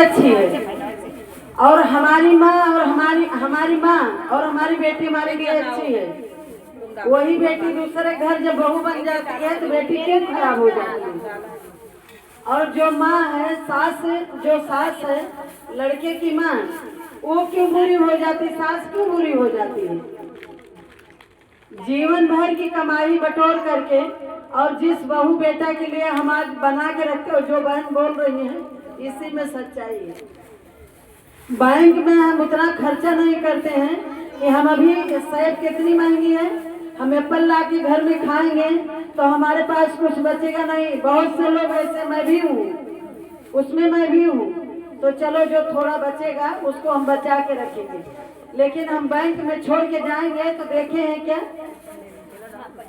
अच्छी है, और हमारी माँ और हमारी माँ और हमारी बेटी हमारे लिए अच्छी है। वही बेटी दूसरे घर जब बहू बन जाती है तो बेटी क्यों खराब हो जाती है? और जो माँ है, जो सास है लड़के की माँ, वो क्यों बुरी हो जाती, सास क्यों बुरी हो जाती है? जीवन भर की कमाई बटोर करके, और जिस बहू बेटा के लिए हम आज बना के रखते हो, जो बहन बोल रही है, इसी में सच्चाई है। बैंक में हम उतना खर्चा नहीं करते हैं कि हम अभी सेब कितनी महंगी है, हम एप्पल ला के घर में खाएंगे तो हमारे पास कुछ बचेगा नहीं। बहुत से लोग ऐसे, मैं भी हूँ, उसमें मैं भी हूँ। तो चलो जो थोड़ा बचेगा उसको हम बचा के रखेंगे, लेकिन हम बैंक में छोड़ के जाएंगे तो देखे हैं क्या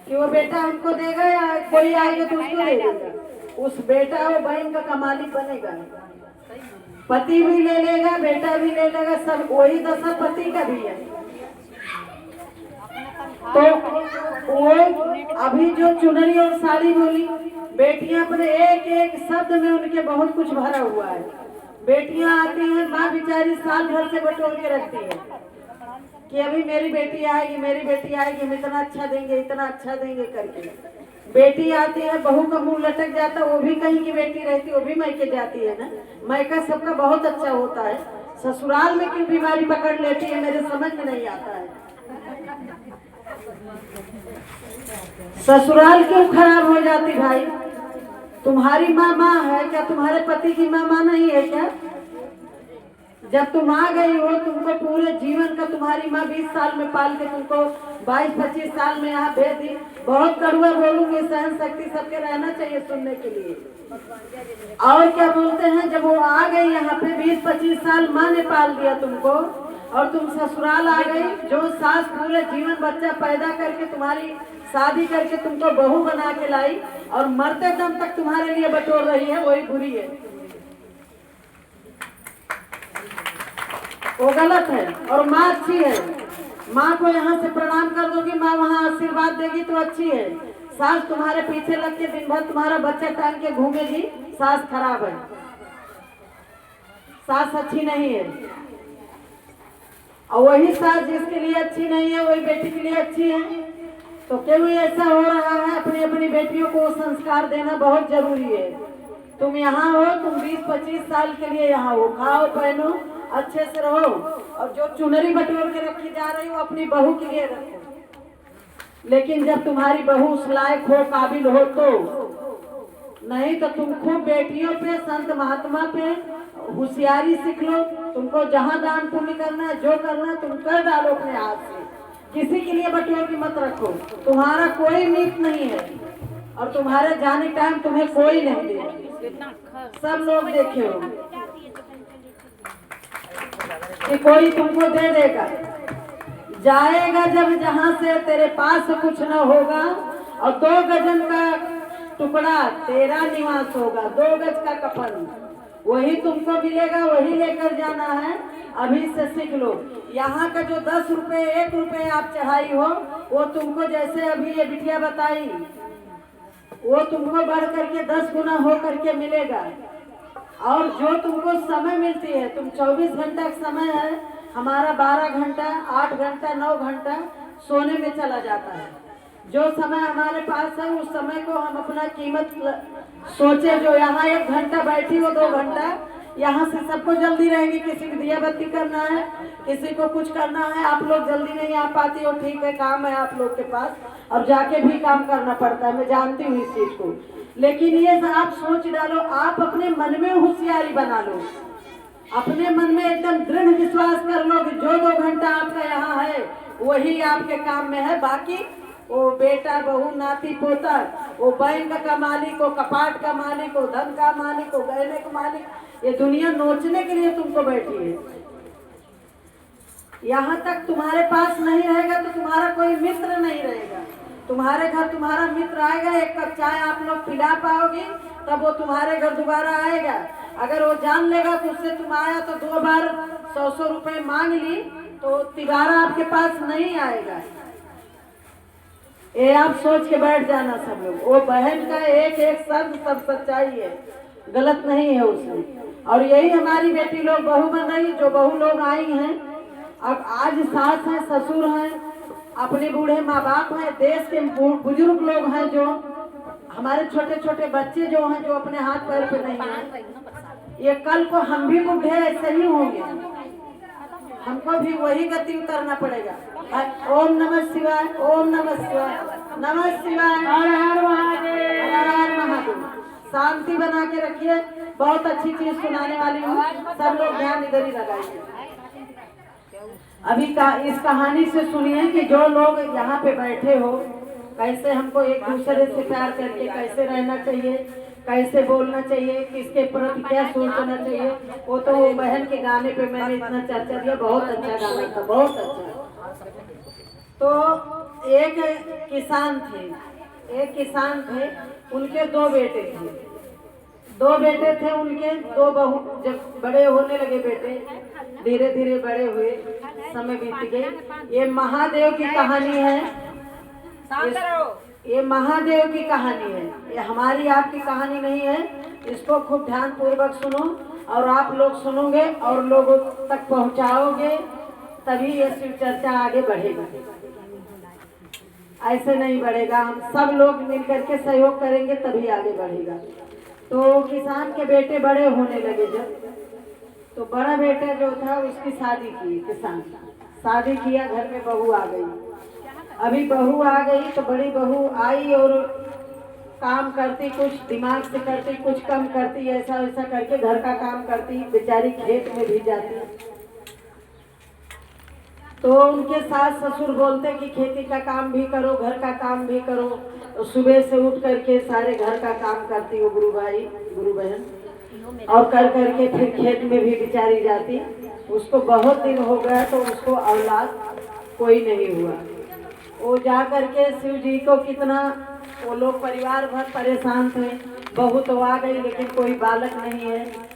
कि वो बेटा हमको देगा या कोई आएगा तो उसको दे देगा? उस बेटा वो बैंक का मालिक बनेगा, पति भी ले लेगा, बेटा भी ले लेगा, सब वही दशा पति का भी है। तो वो अभी जो चुनरी और साड़ी बोली, बेटियां अपने एक एक शब्द में उनके बहुत कुछ भरा हुआ है। बेटियां आती हैं, माँ बेचारी साल भर से बटोर के रखती है कि अभी मेरी बेटी आएगी, मेरी बेटी आएगी, हम इतना अच्छा देंगे, इतना अच्छा देंगे करके। बेटी आती है, बहू का मुंह लटक जाता, वो भी कहीं की बेटी रहती, वो भी मायके जाती है ना। मायका सबका बहुत अच्छा होता है, ससुराल में क्यों बीमारी पकड़ लेती है मेरे समझ में नहीं आता है। ससुराल क्यों खराब हो जाती भाई? तुम्हारी माँ माँ है क्या? तुम्हारे पति की माँ माँ नहीं है क्या? जब तुम आ गई हो, तुमको पूरे जीवन का तुम्हारी माँ 20 साल में पाल के तुमको 22-25 साल में यहाँ भेज दी। बहुत कड़वा बोलूंगी, सहन शक्ति सबके रहना चाहिए सुनने के लिए। और क्या बोलते हैं, जब वो आ गई यहाँ पे 20-25 साल माँ ने पाल दिया तुमको, और तुम ससुराल आ गई। जो सास पूरे जीवन बच्चा पैदा करके तुम्हारी शादी करके तुमको बहू बना के लाई और मरते दम तक तुम्हारे लिए बटोर रही है, वही बुरी है, वो गलत है। और माँ अच्छी है, माँ को यहाँ से प्रणाम कर दोगी, माँ वहाँ आशीर्वाद देगी तो अच्छी है। सास तुम्हारे पीछे लग के दिन भर तुम्हारा बच्चा टांग के घूमेगी, सास खराब है, सास अच्छी नहीं है। और वही सास जिसके लिए अच्छी नहीं है, वही बेटी के लिए अच्छी है। तो क्यों ऐसा हो रहा है? अपनी अपनी बेटियों को संस्कार देना बहुत जरूरी है। तुम यहाँ हो, तुम 20-25 साल के लिए यहाँ हो, खाओ पहनो, अच्छे से रहो, और जो चुनरी बटोर के रखी जा रही हो अपनी बहू के लिए रखो। लेकिन जब तुम्हारी बहू उस लायक हो, काबिल हो तो, नहीं तो तुम खूब बेटियों पे, संत महात्मा पे होशियारी सीख लो। तुमको जहाँ दान पुण्य करना है, जो करना है तुम कर डालो अपने हाथ से, किसी के लिए बटोर के मत रखो। तुम्हारा कोई मीत नहीं है, और तुम्हारे जाने टाइम तुम्हें कोई नहीं देगा। सब लोग देखे हो कि कोई तुमको दे देगा, जाएगा जब जहाँ से तेरे पास कुछ न होगा, और 2 गजन का टुकड़ा तेरा निवास होगा, 2 गज का कफन वही तुमको मिलेगा, वही लेकर जाना है। अभी से सीख लो। यहाँ का जो 10 रुपए 1 रुपए आप चढ़ाई हो, वो तुमको जैसे अभी ये बिटिया बताई, वो तुमको बढ़ करके 10 गुना हो करके मिलेगा। और जो तुमको समय मिलती है, तुम 24 घंटा का समय है, हमारा 12 घंटा 8 घंटा 9 घंटा सोने में चला जाता है। जो समय हमारे पास है उस समय को हम अपना कीमत सोचे। जो यहाँ 1 घंटा बैठी हो, 2 घंटा, यहाँ से सबको जल्दी रहेगी, किसी को दिया बत्ती करना है, किसी को कुछ करना है। आप लोग जल्दी नहीं आ पाती हो, ठीक है, काम है आप लोग के पास, और जाके भी काम करना पड़ता है, मैं जानती हूँ इस चीज को। लेकिन ये आप सोच डालो, आप अपने मन में होशियारी बना लो, अपने मन में एकदम दृढ़ विश्वास कर लो कि जो 2 घंटा आपका यहाँ है वही आपके काम में है। बाकी वो बेटा बहू नाती पोता, वो बैंक का मालिक, वो कपाट का मालिक, वो धन का मालिक, वो गहने का मालिक, ये दुनिया नोचने के लिए तुमको बैठी है। यहाँ तक तुम्हारे पास नहीं रहेगा तो तुम्हारा कोई मित्र नहीं रहेगा। तुम्हारे घर तुम्हारा मित्र आएगा, 1 कप चाय आप लोग पिला पाओगे, तब वो तुम्हारे घर दोबारा आएगा। अगर वो जान लेगा कि उससे तुम आया तो 2 बार 100-100 रुपए मांग ली, तो तिबारा आपके पास नहीं आएगा। ये आप सोच के बैठ जाना सब लोग। वो बहन का एक एक शब्द सब सच्चाई है, गलत नहीं है उसमें। और यही हमारी बेटी लोग बहू बन रही, जो बहू लोग आई हैं। अब आज सास हैं, ससुर हैं, अपने बूढ़े माँ बाप हैं, देश के बुजुर्ग लोग हैं, जो हमारे छोटे छोटे बच्चे जो हैं, जो अपने हाथ पैर पे नहीं हैं, ये कल को हम भी बूढ़े ऐसे ही होंगे, हमको भी वही गति उतरना पड़ेगा। ओम नमः शिवाय, ओम नमः शिवाय, नमः शिवाय, हर हर महादेव, हर हर महादेव। शांति बना के रखिए। बहुत अच्छी चीज सुनाने वाली हूँ, सब लोग ध्यान इधर ही लगाइए। अभी इस कहानी से सुनिए कि जो लोग यहाँ पे बैठे हो, कैसे हमको एक दूसरे से प्यार करके कैसे रहना चाहिए, कैसे बोलना चाहिए, किसके प्रति क्या सोचना चाहिए। वो तो वो बहन के गाने पे मैंने इतना चर्चा दिया, बहुत अच्छा गाना था, बहुत अच्छा। तो एक किसान थे, उनके दो बेटे थे, उनके दो बहू। जब बड़े होने लगे बेटे, धीरे धीरे बड़े हुए, समय बीत गए। ये महादेव की कहानी है, ये महादेव की कहानी है, ये हमारी आपकी कहानी नहीं है। इसको खूब ध्यान पूर्वक सुनो, और आप लोग सुनोगे और लोगों तक पहुंचाओगे, तभी ये शिव चर्चा आगे बढ़ेगा। ऐसे नहीं बढ़ेगा, हम सब लोग मिलकर के सहयोग करेंगे तभी आगे बढ़ेगा। तो किसान के बेटे बड़े होने लगे जब, तो बड़ा बेटा जो था उसकी शादी की, किसान शादी किया, घर में बहू आ गई। अभी बहू आ गई तो बड़ी बहू आई और काम करती, कुछ दिमाग से करती, कुछ कम करती, ऐसा वैसा करके घर का काम करती, बेचारी खेत में भी जाती। तो उनके सास ससुर बोलते कि खेती का काम भी करो, घर का काम भी करो। तो सुबह से उठ करके सारे घर का काम करती वो गुरु भाई गुरु बहन, और कर करके फिर खेत में भी बेचारी जाती। उसको बहुत दिन हो गया तो उसको औलाद कोई नहीं हुआ। वो जा करके शिव जी को कितना, वो लोग परिवार भर परेशान थे। बहू तो आ गई लेकिन कोई बालक नहीं है।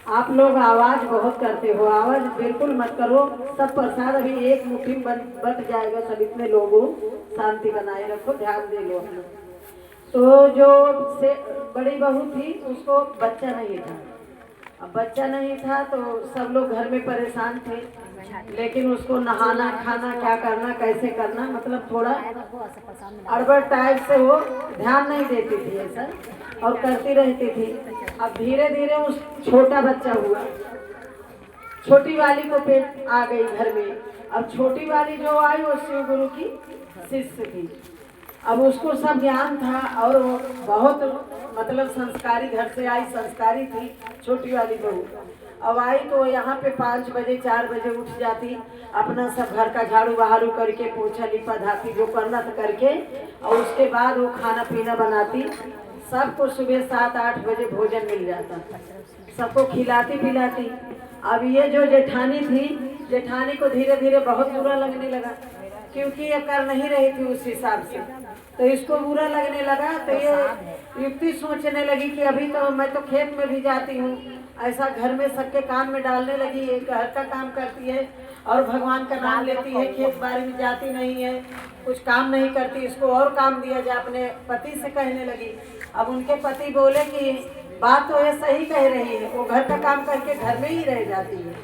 आप लोग आवाज बहुत करते हो, आवाज बिल्कुल मत करो। सब प्रसाद अभी एक मुट्ठी बट जाएगा, सब इतने लोगों, शांति बनाए रखो, ध्यान दे लो। तो जो से बड़ी बहू थी उसको बच्चा नहीं था। अब बच्चा नहीं था तो सब लोग घर में परेशान थे, लेकिन उसको नहाना खाना क्या करना कैसे करना, मतलब थोड़ा अड़बड़ टाइप से वो ध्यान नहीं देती थी ऐसा, और करती रहती थी। अब धीरे धीरे उस छोटा बच्चा हुआ, छोटी वाली को पेट आ गई घर में। अब छोटी वाली जो आई वो शिव गुरु की शिष्य थी। अब उसको सब ज्ञान था और वो बहुत मतलब संस्कारी घर से आई, संस्कारी थी छोटी वाली बहू। अब आई तो यहाँ पे 5 बजे 4 बजे उठ जाती, अपना सब घर का झाड़ू बहारू करके, पोछा लिपा धाती जो करना था करके, और उसके बाद वो खाना पीना बनाती। सबको सुबह 7-8 बजे भोजन मिल जाता, सबको खिलाती पिलाती। अब ये जो जेठानी थी, जेठानी को धीरे धीरे बहुत बुरा लगने लगा, क्योंकि ये कर नहीं रही थी उस हिसाब से। तो इसको बुरा लगने लगा, तो ये युक्ति सोचने लगी कि अभी तो मैं तो खेत में भी जाती हूँ, ऐसा घर में सबके काम में डालने लगी। ये घर का काम करती है और भगवान का नाम लेती है, खेत बाड़ी में जाती नहीं है, कुछ काम नहीं करती, इसको और काम दिया जाए। अपने पति से कहने लगी। अब उनके पति बोले कि बात तो ये सही कह रही है, वो घर का काम करके घर में ही रह जाती है।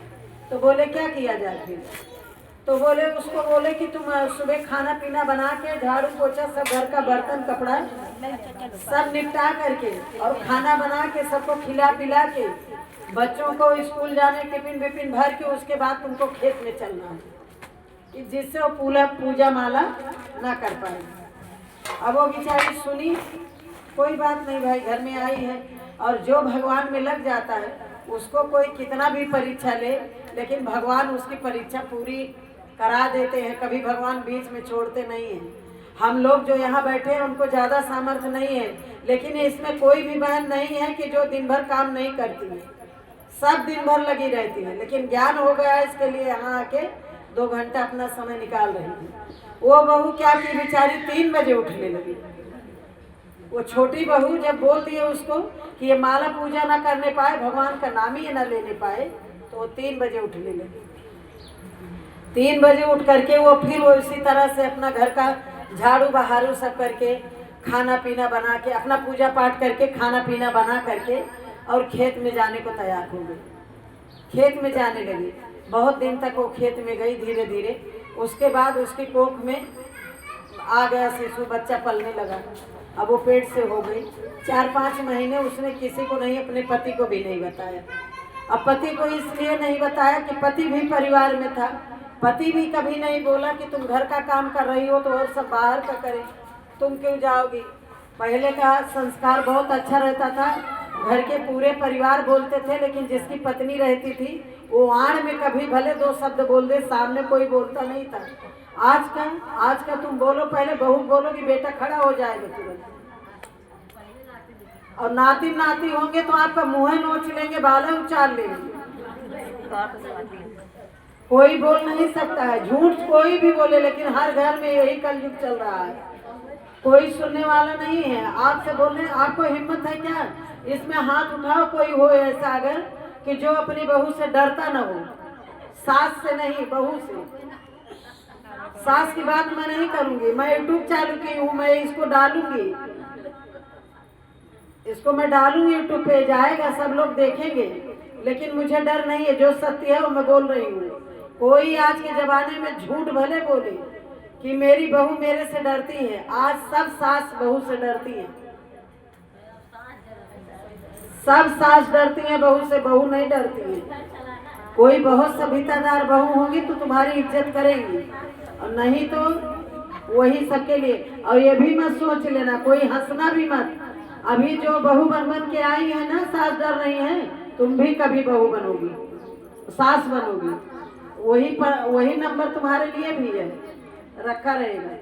तो बोले क्या किया जाए फिर? तो बोले उसको बोले कि तुम सुबह खाना पीना बना के, झाड़ू पोछा सब घर का बर्तन कपड़ा सब निपटा करके और खाना बना के सबको खिला पिला के, बच्चों को स्कूल जाने टिफिन विपिन भर के, उसके बाद तुमको खेत में चलना है, कि जिससे वो पूजा माला ना कर पाए। अब वो बेचारी सुनी, कोई बात नहीं भाई, घर में आई है। और जो भगवान में लग जाता है उसको कोई कितना भी परीक्षा ले, लेकिन भगवान उसकी परीक्षा पूरी करा देते हैं, कभी भगवान बीच में छोड़ते नहीं हैं। हम लोग जो यहाँ बैठे हैं उनको ज़्यादा सामर्थ्य नहीं है, लेकिन इसमें कोई भी बहन नहीं है कि जो दिन भर काम नहीं करती है, सब दिन भर लगी रहती है। लेकिन ज्ञान हो गया इसके लिए यहाँ आके 2 घंटा अपना समय निकाल रही थी। वो बहू क्या की बेचारी 3 बजे उठने लगी। वो छोटी बहू जब बोल दिए उसको कि ये माला पूजा ना करने पाए, भगवान का नाम ही ना लेने पाए, तो वो 3 बजे उठने लगी। 3 बजे उठ करके वो फिर वो इसी तरह से अपना घर का झाड़ू बहारू सब करके, खाना पीना बना के, अपना पूजा पाठ करके, खाना पीना बना करके, और खेत में जाने को तैयार हो गई। खेत में जाने लगी। बहुत दिन तक वो खेत में गई धीरे धीरे। उसके बाद उसकी कोख में आ गया शिशु, बच्चा पलने लगा। अब वो पेट से हो गई। 4-5 महीने उसने किसी को नहीं, अपने पति को भी नहीं बताया। अब पति को इसलिए नहीं बताया कि पति भी परिवार में था। पति भी कभी नहीं बोला कि तुम घर का काम कर रही हो तो और सब बाहर का करें, तुम क्यों जाओगी। पहले का संस्कार बहुत अच्छा रहता था। घर के पूरे परिवार बोलते थे, लेकिन जिसकी पत्नी रहती थी वो आड़ में कभी भले 2 शब्द बोल दे, सामने कोई बोलता नहीं था। आज का तुम बोलो, पहले बहू बोलोगी बेटा खड़ा हो जाएगा तुरंत। और नाती नाती होंगे तो आपका मुँह नोच लेंगे, बालें उछाल लेंगे। कोई बोल नहीं सकता है, झूठ कोई भी बोले, लेकिन हर घर में यही कलयुग चल रहा है। कोई सुनने वाला नहीं है। आपसे बोलने आपको हिम्मत है क्या? इसमें हाथ उठाओ कोई हो ऐसा अगर कि जो अपनी बहू से डरता न हो। सास से नहीं, बहू से। सास की बात मैं नहीं करूंगी। मैं यूट्यूब चालू की हूँ, मैं इसको डालूंगी, इसको मैं डालूंगी यूट्यूब पे, जाएगा, सब लोग देखेंगे। लेकिन मुझे डर नहीं है, जो सत्य है वो मैं बोल रही हूँ। कोई आज के जमाने में झूठ भले बोले कि मेरी बहू मेरे से डरती है, आज सब सास बहू से डरती है। सब सास डरती है बहू से, बहू नहीं डरती है। कोई बहुत सभ्यतादार बहू होगी तो तुम्हारी इज्जत करेंगी, और नहीं तो वही सबके लिए। और ये भी मत सोच लेना, कोई हंसना भी मत। अभी जो बहू बन के आई है ना, सास डर रही है, तुम भी कभी बहू बनोगी, सास बनोगी। वही नंबर तुम्हारे लिए भी है, रखा रहेगा।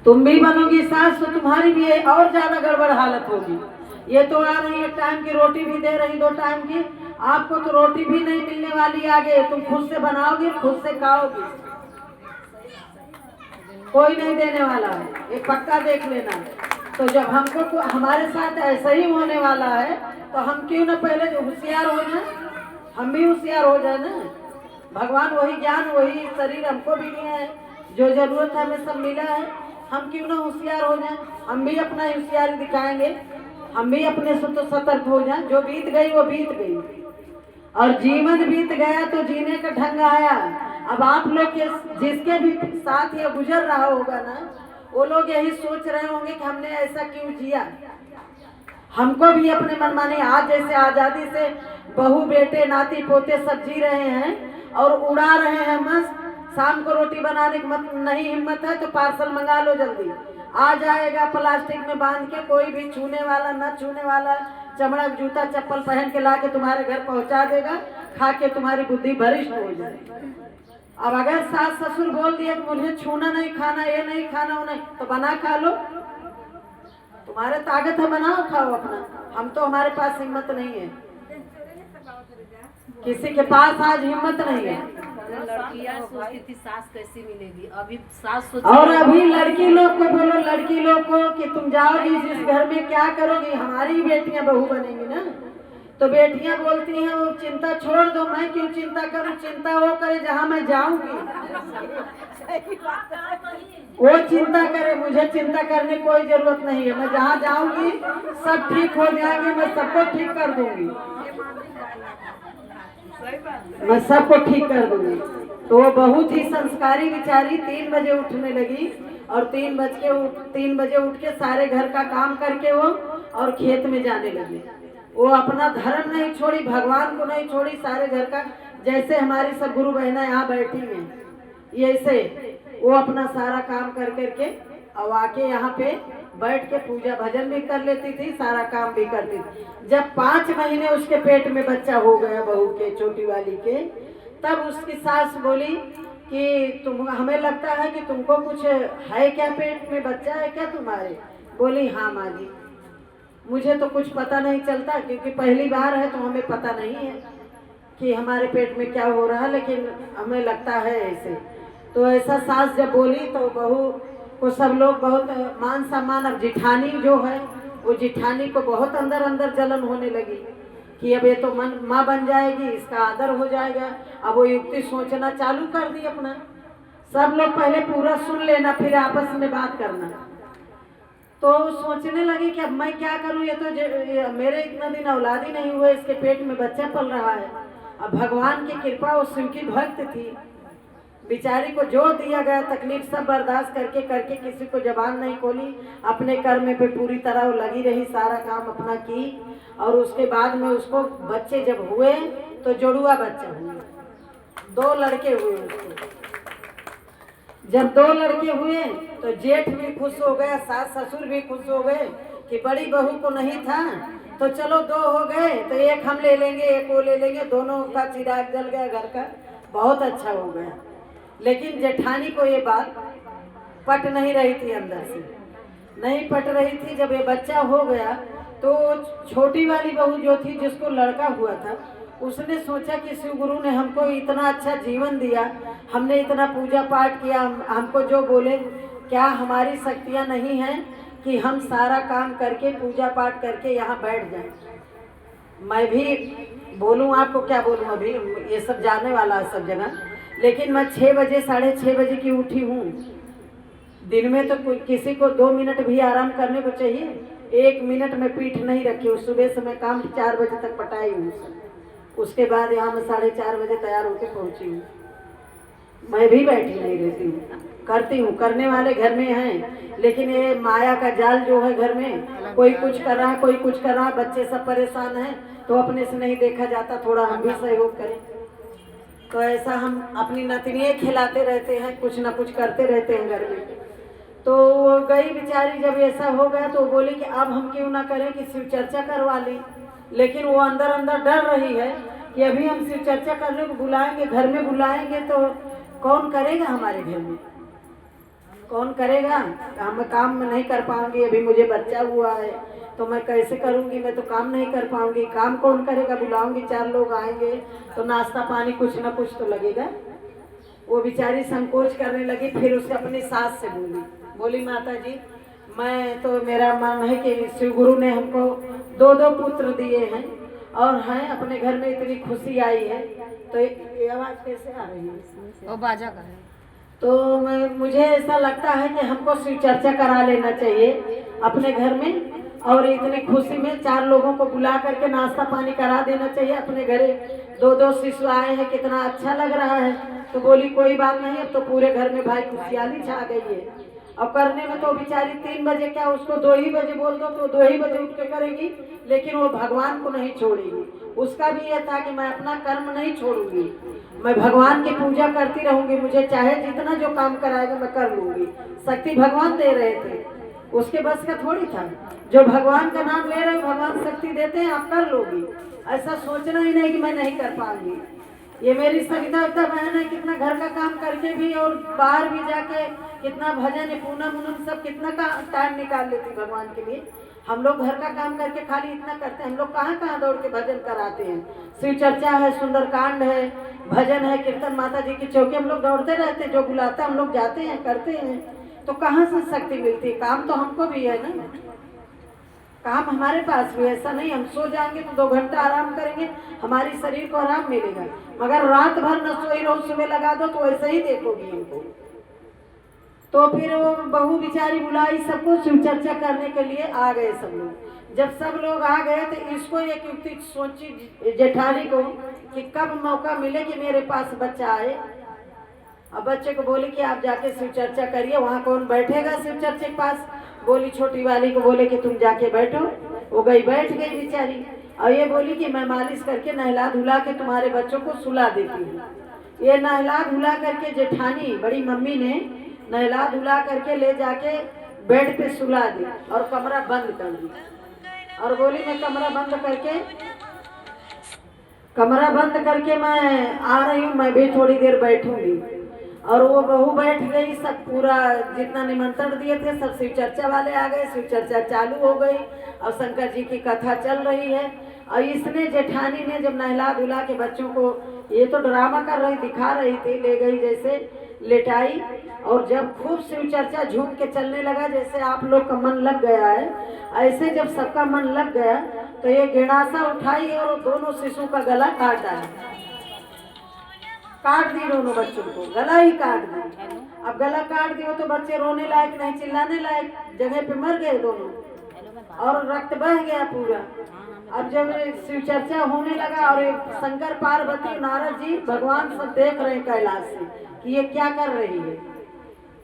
तुम भी बनोगी सास तो तुम्हारी भी है और ज्यादा गड़बड़ हालत होगी। ये तो आ रही है, टाइम की रोटी भी दे रही, 2 टाइम की। आपको तो रोटी भी नहीं मिलने वाली आगे, तुम खुद से बनाओगे, खुद से खाओगे, कोई नहीं देने वाला है, ये पक्का देख लेना। तो जब हमको हमारे साथ ऐसा ही होने वाला है तो हम क्यों ना पहले होशियार हो जाए, हम भी होशियार हो जाए ना। भगवान वही ज्ञान वही शरीर हमको भी दिया है, जो जरूरत है हमें सब मिला है। हम क्यों ना होशियार हो जाए, हम भी अपना होशियारी दिखाएंगे, हम भी अपने से तो सतर्क हो जाए। जो बीत गई वो बीत गई, और जीवन बीत गया तो जीने का ढंग आया। अब आप लोग के जिसके भी साथ ये गुजर रहा होगा ना, वो लोग यही सोच रहे होंगे कि हमने ऐसा क्यों जिया। हमको भी अपने मनमानी, आज जैसे आज़ादी से बहू बेटे नाती पोते सब जी रहे हैं और उड़ा रहे हैं मस्त। शाम को रोटी बनाने की मत नहीं हिम्मत है तो पार्सल मंगा लो, जल्दी आ जाएगा प्लास्टिक में बांध के। कोई भी छूने वाला न छूने वाला चमड़ा जूता चप्पल पहन के ला के तुम्हारे घर पहुंचा देगा, खा के तुम्हारी बुद्धि भरिष्ठ हो जाए। अब अगर सास ससुर बोल दिए कि मुझे छूना नहीं, खाना ये नहीं, खाना वो नहीं, तो बना खा लो, तुम्हारे ताकत है, बनाओ खाओ अपना। हम तो हमारे पास हिम्मत नहीं है, किसी के पास आज हिम्मत नहीं है। लड़कियां सोचती थी सास कैसी मिलेगी, अभी सास और अभी लड़की लोग को बोलो, लड़की लोग को कि तुम जाओगी जिस घर में क्या करोगी, हमारी बेटियां बहू बनेंगी ना। तो बेटियां बोलती हैं वो चिंता छोड़ दो, मैं क्यों चिंता करूं, चिंता वो करे जहां मैं जाऊंगी, वो चिंता करे, मुझे चिंता करने की कोई जरूरत नहीं है। मैं जहां जाऊंगी सब ठीक हो जाएंगे, मैं सबको ठीक कर दूंगी, मैं सबको ठीक कर दूंगी। तो वो बहुत ही संस्कारी बिचारी 3 बजे उठने लगी और 3 बजे उठ के सारे घर का काम करके वो और खेत में जाने लगी। वो अपना धर्म नहीं छोड़ी, भगवान को नहीं छोड़ी, सारे घर का, जैसे हमारी सब गुरु बहना यहाँ बैठी हैं, ये ऐसे वो अपना सारा काम कर करके और आके यहाँ पे बैठ के पूजा भजन भी कर लेती थी, सारा काम भी करती थी। जब 5 महीने उसके पेट में बच्चा हो गया बहू के, छोटी वाली के, तब उसकी सास बोली कि तुम, हमें लगता है कि तुमको कुछ है क्या, पेट में बच्चा है क्या तुम्हारे। बोली हाँ माँ जी, मुझे तो कुछ पता नहीं चलता क्योंकि पहली बार है तो हमें पता नहीं है कि हमारे पेट में क्या हो रहा है, लेकिन हमें लगता है ऐसे। तो ऐसा सास जब बोली तो बहू को सब लोग बहुत मान सम्मान, अब जिठानी जो है वो जिठानी को बहुत अंदर अंदर जलन होने लगी कि अब ये तो माँ बन जाएगी, इसका आदर हो जाएगा। अब वो युक्ति सोचना चालू कर दी अपना। सब लोग पहले पूरा सुन लेना, फिर आपस में बात करना। तो सोचने लगी कि अब मैं क्या करूं, ये तो मेरे इतना दिन औलाद ही नहीं हुए, इसके पेट में बच्चा पल रहा है। अब भगवान की कृपा, वो शिव की भक्त थी, बेचारी को जो दिया गया तकलीफ सब बर्दाश्त करके करके किसी को जबान नहीं खोली, अपने कर्म पे पूरी तरह वो लगी रही, सारा काम अपना की। और उसके बाद में उसको बच्चे जब हुए तो जुड़वा बच्चा हुए, 2 लड़के हुए उसको। जब 2 लड़के हुए तो जेठ भी खुश हो गया, सास ससुर भी खुश हो गए कि बड़ी बहू को नहीं था तो चलो 2 हो गए तो एक हम ले लेंगे, एक वो ले लेंगे, दोनों का चिराग जल गया घर का, बहुत अच्छा हो गया। लेकिन जेठानी को ये बात पट नहीं रही थी, अंदर से नहीं पट रही थी। जब ये बच्चा हो गया तो छोटी वाली बहू जो थी, जिसको लड़का हुआ था, उसने सोचा कि शिव गुरु ने हमको इतना अच्छा जीवन दिया, हमने इतना पूजा पाठ किया, हमको जो बोले, क्या हमारी शक्तियाँ नहीं हैं कि हम सारा काम करके पूजा पाठ करके यहाँ बैठ जाएं। मैं भी बोलूँ आपको, क्या बोलूँ, अभी ये सब जाने वाला है सब जगह। लेकिन मैं 6 बजे 6:30 बजे की उठी हूँ। दिन में तो किसी को 2 मिनट भी आराम करने को चाहिए, 1 मिनट में पीठ नहीं रखी हूँ। सुबह से मैं काम 4 बजे तक पटाई हूँ, उसके बाद यहाँ मैं 4:30 बजे तैयार होकर पहुँची हूँ। मैं भी बैठी नहीं रहती हूँ, करती हूँ, करने वाले घर में हैं, लेकिन ये माया का जाल जो है घर में, कोई कुछ कर रहा है, कोई कुछ कर रहा है, बच्चे सब परेशान हैं, तो अपने से नहीं देखा जाता, थोड़ा हम भी सहयोग करें। तो ऐसा हम अपनी नतनियाँ खिलाते रहते हैं, कुछ ना कुछ करते रहते हैं घर में। तो वो गई बेचारी, जब ऐसा हो गया तो बोली कि अब हम क्यों ना करें कि शिव चर्चा करवा ली। लेकिन वो अंदर अंदर डर रही है कि अभी हम शिव चर्चा करने को बुलाएंगे, घर में बुलाएंगे तो कौन करेगा, हमारे घर में कौन करेगा, हम काम में नहीं कर पाऊंगी, अभी मुझे बच्चा हुआ है तो मैं कैसे करूंगी, मैं तो काम नहीं कर पाऊंगी, काम कौन करेगा, बुलाऊंगी 4 लोग आएंगे तो नाश्ता पानी कुछ ना कुछ तो लगेगा। वो बेचारी संकोच करने लगी। फिर उसने अपनी सास से बोली माता जी, मैं तो, मेरा मन है कि शिव गुरु ने हमको 2 पुत्र दिए हैं और हैं, अपने घर में इतनी खुशी आई है। तो ये आवाज़ कैसे आ रही है, वो बाजा का है। तो मुझे ऐसा लगता है कि हमको शिव चर्चा करा लेना चाहिए अपने घर में, और इतनी खुशी में 4 लोगों को बुला करके नाश्ता पानी करा देना चाहिए। अपने घरे 2 शिशु आए हैं, कितना अच्छा लग रहा है। तो बोली कोई बात नहीं, अब तो पूरे घर में भाई खुशहाली छा गई है। अब करने में तो बेचारी 3 बजे, क्या उसको 2 ही बजे बोल दो तो 2 ही बजे उठ के करेगी, लेकिन वो भगवान को नहीं छोड़ेगी। उसका भी यह था कि मैं अपना कर्म नहीं छोड़ूंगी, मैं भगवान की पूजा करती रहूंगी, मुझे चाहे जितना जो काम कराएगा मैं कर लूंगी। शक्ति भगवान दे रहे थे, उसके बस का थोड़ी था। जो भगवान का नाम ले रहे हो, भगवान शक्ति देते हैं, आप कर लोगी। ऐसा सोचना ही नहीं कि मैं नहीं कर पाऊंगी। ये मेरी सविता बहन है, कितना घर का काम करके भी और बाहर भी जाके कितना भजन, पूनम उनम सब कितना टाइम निकाल लेती भगवान के लिए। हम लोग घर का काम करके खाली इतना करते हैं, हम लोग कहाँ कहाँ दौड़ के भजन कराते हैं। शिव चर्चा है, सुंदरकांड है, भजन है, कीर्तन, माता जी की चौकी, हम लोग दौड़ते रहते हैं, जो बुलाता हम लोग जाते हैं, करते हैं। तो कहाँ से शक्ति मिलती है? काम तो हमको भी है ना, काम हमारे पास भी। ऐसा नहीं हम सो जाएंगे तो 2 घंटा आराम करेंगे, हमारी शरीर को आराम मिलेगा, मगर रात भर न सोई रहो, सुबह लगा दो तो ऐसे ही देखोगी हमको। तो फिर वो बहू बेचारी बुलाई सबको, शिव चर्चा करने के लिए आ गए सब लोग। जब सब लोग आ गए तो इसको एक युक्ति सोची जेठानी को कि कब मौका मिले कि मेरे पास बच्चा आए। अब बच्चे को बोले कि आप जाके शिव चर्चा करिए, वहाँ कौन बैठेगा शिव चर्चा के पास। बोली छोटी वाली को बोले कि तुम जाके बैठो। वो गई, बैठ गई बेचारी। और ये बोली कि मैं मालिश करके नहला धुला के तुम्हारे बच्चों को सुला देती हूँ। ये नहला धुला करके जेठानी बड़ी मम्मी ने नहला धुला करके ले जाके बेड पे सुला दी और कमरा बंद कर दी। और बोली मैं कमरा बंद करके मैं आ रही हूँ, मैं भी थोड़ी देर बैठूंगी। और वो बहू बैठ गई, सब पूरा जितना निमंत्रण दिए थे सब शिव चर्चा वाले आ गए, शिव चर्चा चालू हो गई और शंकर जी की कथा चल रही है। और इसने जेठानी ने जब नहला धुला के बच्चों को, ये तो ड्रामा कर रही, दिखा रही थी, ले गई जैसे लेटाई। और जब खूब शिव चर्चा झूम के चलने लगा, जैसे आप लोग का मन लग गया है, ऐसे जब सबका मन लग गया तो ये गिणासा उठाई और दोनों शिशु का गला काट डाला। काट दी दोनों बच्चों को, गला ही काट दी। अब गला काट दियो तो बच्चे रोने लायक नहीं, चिल्लाने लायक, जगह पे मर गए दोनों और रक्त बह गया पूरा। अब जब शिव चर्चा होने लगा और ये शंकर पार्वती नारद जी भगवान सब देख रहे हैं कैलाश से कि ये क्या कर रही है।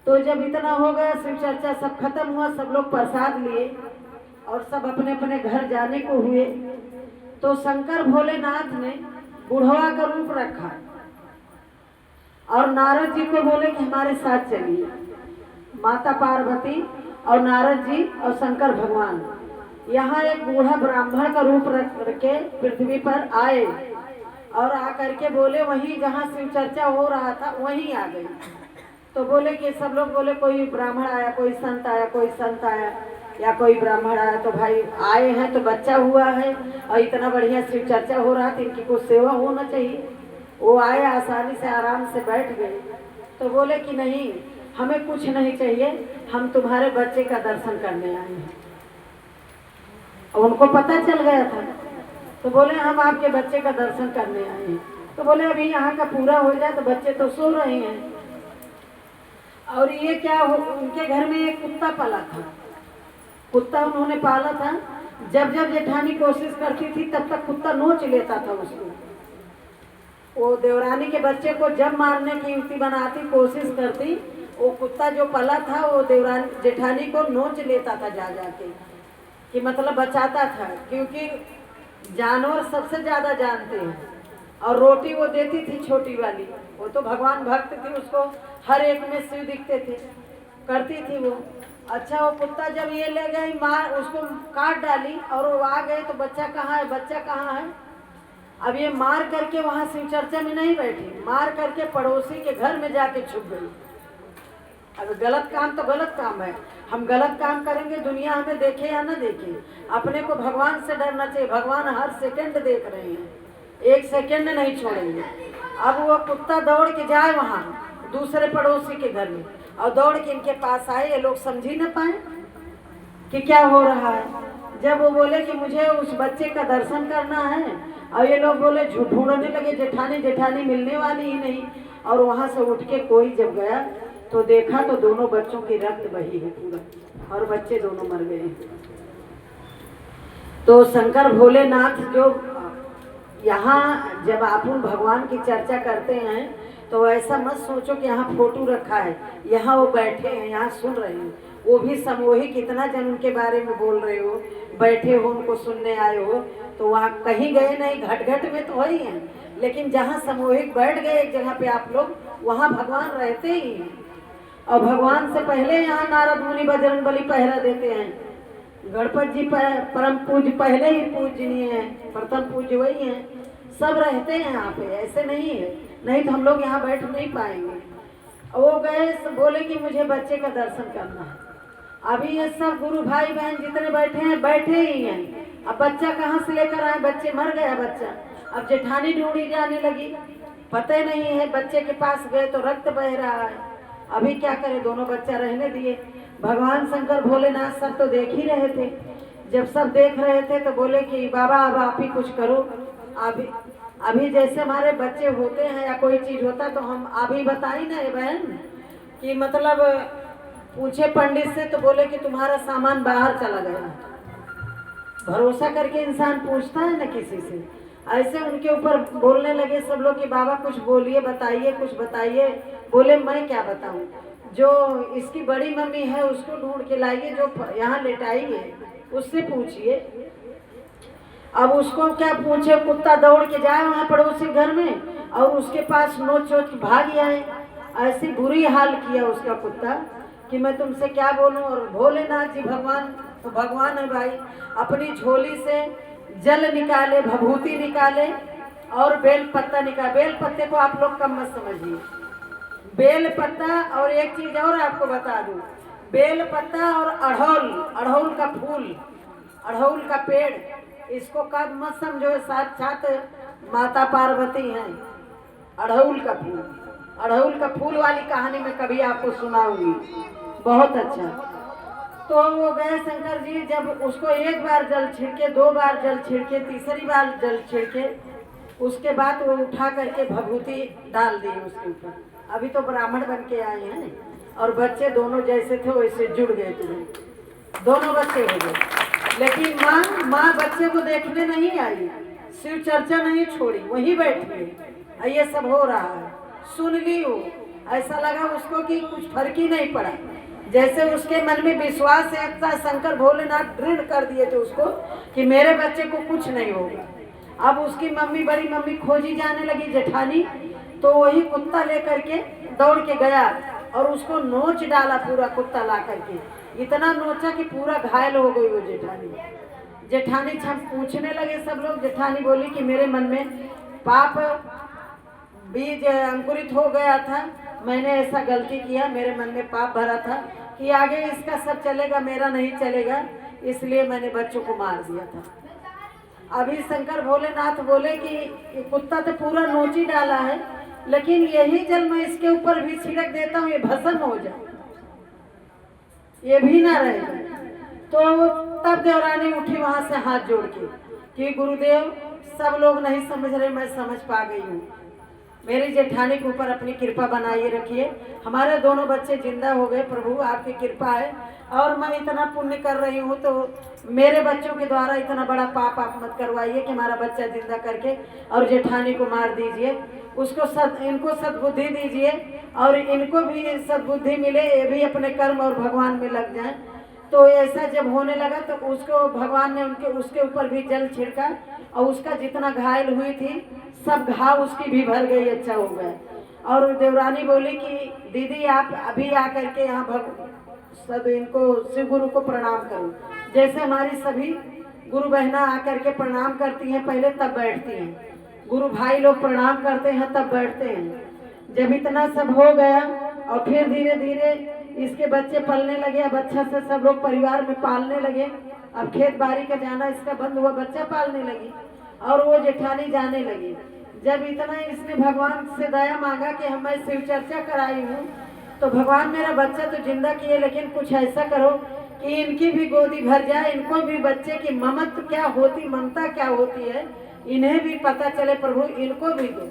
तो जब इतना हो गया, शिव चर्चा सब खत्म हुआ, सब लोग प्रसाद लिए और सब अपने अपने घर जाने को हुए। तो शंकर भोलेनाथ ने बुढ़वा का रूप रखा और नारद जी को बोले कि हमारे साथ चलिए। माता पार्वती और नारद जी और शंकर भगवान यहाँ एक बूढ़ा ब्राह्मण का रूप रख के पृथ्वी पर आए और आकर के बोले वहीं जहाँ शिव चर्चा हो रहा था वहीं आ गई। तो बोले कि सब लोग बोले कोई ब्राह्मण आया, कोई संत आया, कोई संत आया या कोई ब्राह्मण आया। तो भाई आए हैं तो बच्चा हुआ है और इतना बढ़िया शिव चर्चा हो रहा था, इनकी कुछ सेवा होना चाहिए। वो आए, आसानी से आराम से बैठ गए। तो बोले कि नहीं, हमें कुछ नहीं चाहिए, हम तुम्हारे बच्चे का दर्शन करने आए हैं। और उनको पता चल गया था। तो बोले हम आपके बच्चे का दर्शन करने आए हैं। तो बोले अभी यहाँ का पूरा हो जाए, तो बच्चे तो सो रहे हैं। और ये क्या हो, उनके घर में एक कुत्ता पाला था, कुत्ता उन्होंने पाला था। जब जब जेठानी कोशिश करती थी तब तक कुत्ता नोच लेता था उसको। वो देवरानी के बच्चे को जब मारने की युक्ति बनाती, कोशिश करती, वो कुत्ता जो पला था वो देवरानी जेठानी को नोच लेता था जा जाके, कि मतलब बचाता था। क्योंकि जानवर सबसे ज्यादा जानते हैं। और रोटी वो देती थी छोटी वाली, वो तो भगवान भक्त थी, उसको हर एक में शिव दिखते थे, करती थी वो। अच्छा, वो कुत्ता जब ये ले गई, मार उसको काट डाली और वो आ गए तो बच्चा कहाँ है, बच्चा कहाँ है। अब ये मार करके वहाँ शिव चर्चा में नहीं बैठी, मार करके पड़ोसी के घर में जाके छुप गई। अब गलत काम तो गलत काम है, हम गलत काम करेंगे, दुनिया हमें देखे या ना देखे, अपने को भगवान से डरना चाहिए। भगवान हर सेकंड देख रहे हैं, एक सेकंड नहीं छोड़ेंगे। अब वो कुत्ता दौड़ के जाए वहाँ दूसरे पड़ोसी के घर में और दौड़ के इनके पास आए। ये लोग समझ ही न पाए कि क्या हो रहा है। जब वो बोले कि मुझे उस बच्चे का दर्शन करना है, और ये लोग बोले झूठ ढूंढने लगे, जेठानी जेठानी मिलने वाली ही नहीं। और वहाँ से उठ के कोई जब गया तो देखा तो दोनों बच्चों की रक्त बही है पूरा, और बच्चे दोनों मर गए। तो शंकर भोलेनाथ जो यहाँ जब आप भगवान की चर्चा करते हैं तो ऐसा मत सोचो कि यहाँ फोटो रखा है, यहाँ वो बैठे हैं, यहाँ सुन रहे हैं। वो भी सामूहिक कितना जन उनके बारे में बोल रहे हो, बैठे हो, उनको सुनने आए हो, तो वहाँ कहीं गए नहीं, घट घट में तो ही हैं। लेकिन जहाँ सामूहिक बैठ गए एक जगह पे आप लोग, वहाँ भगवान रहते ही हैं। और भगवान से पहले यहाँ नारद मुनि बजरंगबली पहरा देते हैं। गणपति जी परम पूज्य पहले ही पूजनीय हैं, प्रथम पूज्य वही हैं, सब रहते हैं यहाँ पे, ऐसे नहीं है। नहीं तो हम लोग यहाँ बैठ नहीं पाएंगे। वो गए, बोले कि मुझे बच्चे का दर्शन करना है। अभी ये सब गुरु भाई बहन जितने बैठे हैं, बैठे ही हैं। अब बच्चा कहाँ से लेकर आए, बच्चे मर गया बच्चा। अब जेठानी ढूंढी जाने लगी, पता ही नहीं है। बच्चे के पास गए तो रक्त बह रहा है। अभी क्या करें, दोनों बच्चा रहने दिए। भगवान शंकर भोलेनाथ सब तो देख ही रहे थे। जब सब देख रहे थे तो बोले कि बाबा अब आप ही कुछ करो। अभी जैसे हमारे बच्चे होते हैं या कोई चीज होता तो हम अभी बताई ना ये बहन कि मतलब पूछे पंडित से तो बोले कि तुम्हारा सामान बाहर चला गया। भरोसा करके इंसान पूछता है ना किसी से, ऐसे उनके ऊपर बोलने लगे सब लोग कि बाबा कुछ बोलिए, बताइए, कुछ बताइए। बोले मैं क्या बताऊं, जो इसकी बड़ी मम्मी है उसको ढूंढ के लाइए, जो यहाँ लेटाई है उससे पूछिए। अब उसको क्या पूछे, कुत्ता दौड़ के जाए वहाँ पड़ोसी घर में और उसके पास नोच चोच भाग आए। ऐसी बुरी हाल किया उसका कुत्ता कि मैं तुमसे क्या बोलूं। और भोलेनाथ जी भगवान तो भगवान है भाई, अपनी झोली से जल निकाले, भभूति निकाले और बेल पत्ता निकाले। बेल पत्ते को आप लोग कम मत समझिए, बेल पत्ता। और एक चीज और आपको बता दूं, बेल पत्ता और अड़हुल का फूल, अड़हुल का पेड़, इसको कब मत समझो साक्षात माता पार्वती हैं। अड़हुल का फूल वाली कहानी मैं कभी आपको सुनाऊंगी, बहुत अच्छा। तो वो गए शंकर जी, जब उसको एक बार जल छिड़के, 2 बार जल छिड़के, तीसरी बार जल छिड़के, उसके बाद वो उठा करके भभूति डाल दी उसके ऊपर। अभी तो ब्राह्मण बन के आए हैं और बच्चे दोनों जैसे थे वैसे जुड़ गए तुम्हें, दोनों बच्चे हो गए। लेकिन माँ बच्चे को देखने नहीं आई, शिव चर्चा नहीं छोड़ी, वहीं बैठ गई। ये सब हो रहा है, सुन ली वो, ऐसा लगा उसको कि कुछ फर्क ही नहीं पड़ा। जैसे उसके मन में विश्वास है, एकता शंकर भोलेनाथ दृढ़ कर दिए थे उसको कि मेरे बच्चे को कुछ नहीं होगा। अब उसकी मम्मी, बड़ी मम्मी खोजी जाने लगी जेठानी, तो वही कुत्ता लेकर के दौड़ के गया और उसको नोच डाला पूरा कुत्ता ला करके, इतना नोचा कि पूरा घायल हो गई वो जेठानी। जेठानी छम पूछने लगे सब लोग, जेठानी बोली कि मेरे मन में पाप बीज अंकुरित हो गया था, मैंने ऐसा गलती किया, मेरे मन में पाप भरा था कि आगे इसका सब चलेगा मेरा नहीं चलेगा, इसलिए मैंने बच्चों को मार दिया था। अभी शंकर भोलेनाथ बोले कि कुत्ता तो पूरा नोची डाला है, लेकिन यही जल मैं इसके ऊपर भी छिड़क देता हूँ, ये भस्म हो जाए, ये भी ना रहेगा। तो तब देवरानी उठी वहां से हाथ जोड़ के कि गुरुदेव सब लोग नहीं समझ रहे, मैं समझ पा गई हूँ, मेरी जेठानी के ऊपर अपनी कृपा बनाए रखिए, हमारे दोनों बच्चे जिंदा हो गए, प्रभु आपकी कृपा है। और मैं इतना पुण्य कर रही हूँ, तो मेरे बच्चों के द्वारा इतना बड़ा पाप आप मत करवाइए कि हमारा बच्चा जिंदा करके और जेठानी को मार दीजिए, उसको इनको सद्बुद्धि दीजिए और इनको भी सद्बुद्धि मिले, ये भी अपने कर्म और भगवान में लग जाए। तो ऐसा जब होने लगा तो उसको भगवान ने उसके ऊपर भी जल छिड़का और उसका जितना घायल हुई थी सब घाव उसकी भी भर गई, अच्छा हो गया। और देवरानी बोली कि दीदी आप अभी आकर के यहाँ सब इनको शिव गुरु को प्रणाम करो, जैसे हमारी सभी गुरु बहना आकर के प्रणाम करती हैं पहले, तब बैठती हैं, गुरु भाई लोग प्रणाम करते हैं तब बैठते हैं। जब इतना सब हो गया और फिर धीरे धीरे इसके बच्चे पलने लगे, अब अच्छा से सब लोग परिवार में पालने लगे। अब खेत बाड़ी का जाना इसका बंद हुआ, बच्चा पालने लगी और वो जेठानी जाने लगी। जब इतना इसने भगवान से दया मांगा कि मैं शिव चर्चा कराई हूँ, तो भगवान मेरा बच्चा तो जिंदा किए, लेकिन कुछ ऐसा करो कि इनकी भी गोदी भर जाए, इनको भी बच्चे की ममता क्या होती, ममता क्या होती है, इन्हें भी पता चले, प्रभु इनको भी दो।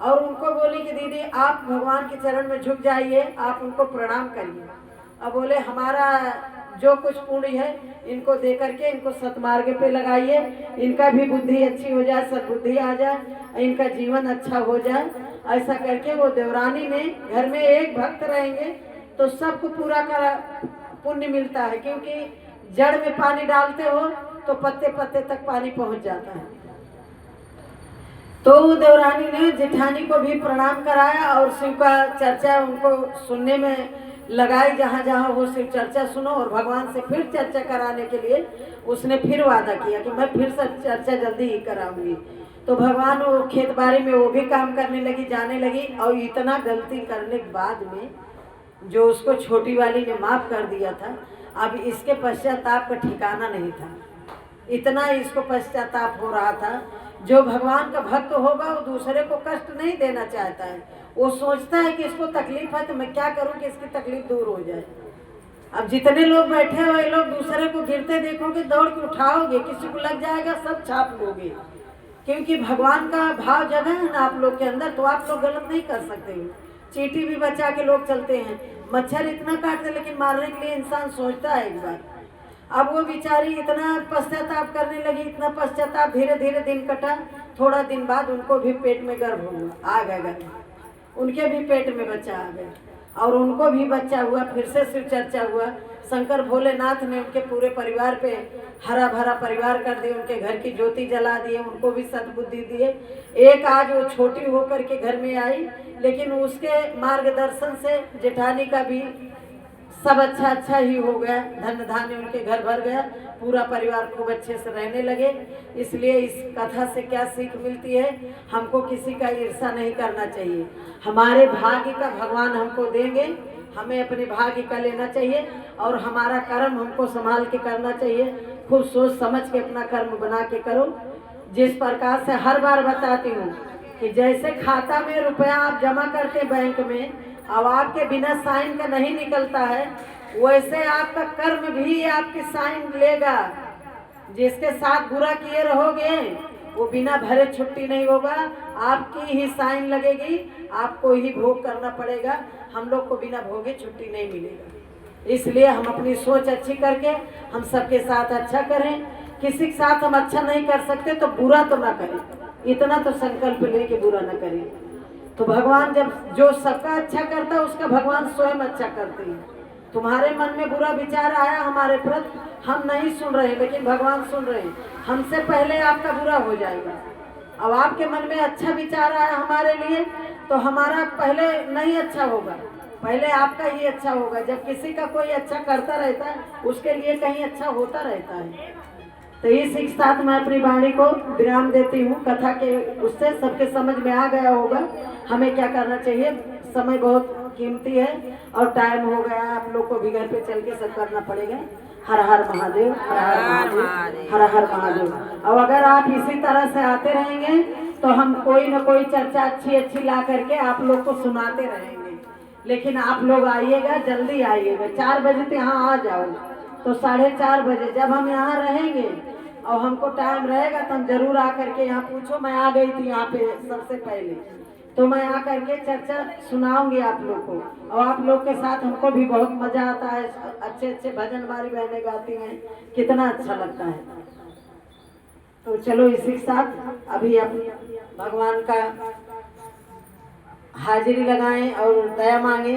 और उनको बोली कि दीदी आप भगवान के चरण में झुक जाइए, आप उनको प्रणाम करिए। अब बोले हमारा जो कुछ पुण्य है इनको दे करके इनको सतमार्ग पे लगाइए, इनका भी बुद्धि अच्छी हो जाए, सद्बुद्धि आ जाए, इनका जीवन अच्छा हो जाए। ऐसा करके वो देवरानी ने, घर में एक भक्त रहेंगे तो सबको पूरा का पुण्य मिलता है, क्योंकि जड़ में पानी डालते हो तो पत्ते पत्ते तक पानी पहुंच जाता है। तो देवरानी ने जेठानी को भी प्रणाम कराया और शिव का चर्चा उनको सुनने में लगाई, जहाँ जहाँ वो शिव चर्चा सुनो, और भगवान से फिर चर्चा कराने के लिए उसने फिर वादा किया कि मैं फिर से चर्चा जल्दी ही कराऊंगी। तो भगवान वो खेत बाड़ी में वो भी काम करने लगी, जाने लगी, और इतना गलती करने के बाद में जो उसको छोटी वाली ने माफ कर दिया था, अब इसके पश्चाताप का ठिकाना नहीं था, इतना इसको पश्चाताप हो रहा था। जो भगवान का भक्त होगा वो दूसरे को कष्ट नहीं देना चाहता है, वो सोचता है कि इसको तकलीफ है तो मैं क्या करूं कि इसकी तकलीफ दूर हो जाए। अब जितने लोग बैठे हुए लोग दूसरे को गिरते देखोगे दौड़ के उठाओगे, किसी को लग जाएगा सब छाप लोगे, क्योंकि भगवान का भाव जगह है ना आप लोग के अंदर, तो आप लोग गलत नहीं कर सकते हो। चींटी भी बचा के लोग चलते हैं, मच्छर इतना काटते लेकिन मारने के लिए इंसान सोचता है एक बार। अब वो बेचारी इतना पश्चाताप करने लगी, इतना पश्चाताप, धीरे धीरे दिन कटा, थोड़ा दिन बाद उनको भी पेट में गर्भ हुआ, आ गया, उनके भी पेट में बच्चा आ गया और उनको भी बच्चा हुआ, फिर से शिव चर्चा हुआ। शंकर भोलेनाथ ने उनके पूरे परिवार पे हरा भरा परिवार कर दिए, उनके घर की ज्योति जला दिए, उनको भी सद्बुद्धि दिए। एक आज वो छोटी होकर के घर में आई, लेकिन उसके मार्गदर्शन से जेठानी का भी सब अच्छा ही हो गया, धन धान्य उनके घर भर गया, पूरा परिवार खूब अच्छे से रहने लगे। इसलिए इस कथा से क्या सीख मिलती है, हमको किसी का ईर्ष्या नहीं करना चाहिए, हमारे भाग्य का भगवान हमको देंगे, हमें अपने भाग्य का लेना चाहिए और हमारा कर्म हमको संभाल के करना चाहिए, खूब सोच समझ के अपना कर्म बना के करो। जिस प्रकार से हर बार बताती हूँ कि जैसे खाता में रुपया आप जमा करते बैंक में, अब आपके बिना साइन का नहीं निकलता है, वैसे आपका कर्म भी आपकी साइन लेगा। जिसके साथ बुरा किए रहोगे वो बिना भरे छुट्टी नहीं होगा। आपकी ही साइन लगेगी, आपको ही भोग करना पड़ेगा। हम लोग को बिना भोगे छुट्टी नहीं मिलेगा। इसलिए हम अपनी सोच अच्छी करके हम सबके साथ अच्छा करें। किसी के साथ हम अच्छा नहीं कर सकते तो बुरा तो ना करें, इतना तो संकल्प ले कि बुरा ना करें। तो भगवान जब जो सबका अच्छा करता है उसका भगवान स्वयं अच्छा करते हैं। तुम्हारे मन में बुरा विचार आया हमारे प्रति, हम नहीं सुन रहे लेकिन भगवान सुन रहे हैं। हमसे पहले आपका बुरा हो जाएगा। अब आपके मन में अच्छा विचार आया हमारे लिए तो हमारा पहले नहीं अच्छा होगा, पहले आपका ही अच्छा होगा। जब किसी का कोई अच्छा करता रहता है उसके लिए कहीं अच्छा होता रहता है। तो इस एक साथ मैं अपनी वाणी को विराम देती हूँ। कथा के उससे सबके समझ में आ गया होगा हमें क्या करना चाहिए। समय बहुत कीमती है और टाइम हो गया, आप लोग को भी घर पे चल के सब करना पड़ेगा। हर हर महादेव, हर हर महादेव, हर हर महादेव। और अगर आप इसी तरह से आते रहेंगे तो हम कोई ना कोई चर्चा अच्छी अच्छी ला करके आप लोग को सुनाते रहेंगे। लेकिन आप लोग आइएगा, जल्दी आइएगा। 4 बजे तो यहाँ आ जाओ, तो 4:30 बजे जब हम यहाँ रहेंगे और हमको टाइम रहेगा तो हम जरूर आकर के यहाँ पूछो। मैं आ गई थी यहाँ पे सबसे पहले, तो मैं आकर के चर्चा सुनाऊंगी आप लोग को। और आप लोग के साथ हमको भी बहुत मजा आता है। अच्छे अच्छे भजन हमारी बहनें गाती हैं, कितना अच्छा लगता है। तो चलो इसी के साथ अभी आप भगवान का हाजिरी लगाएं और दया मांगे।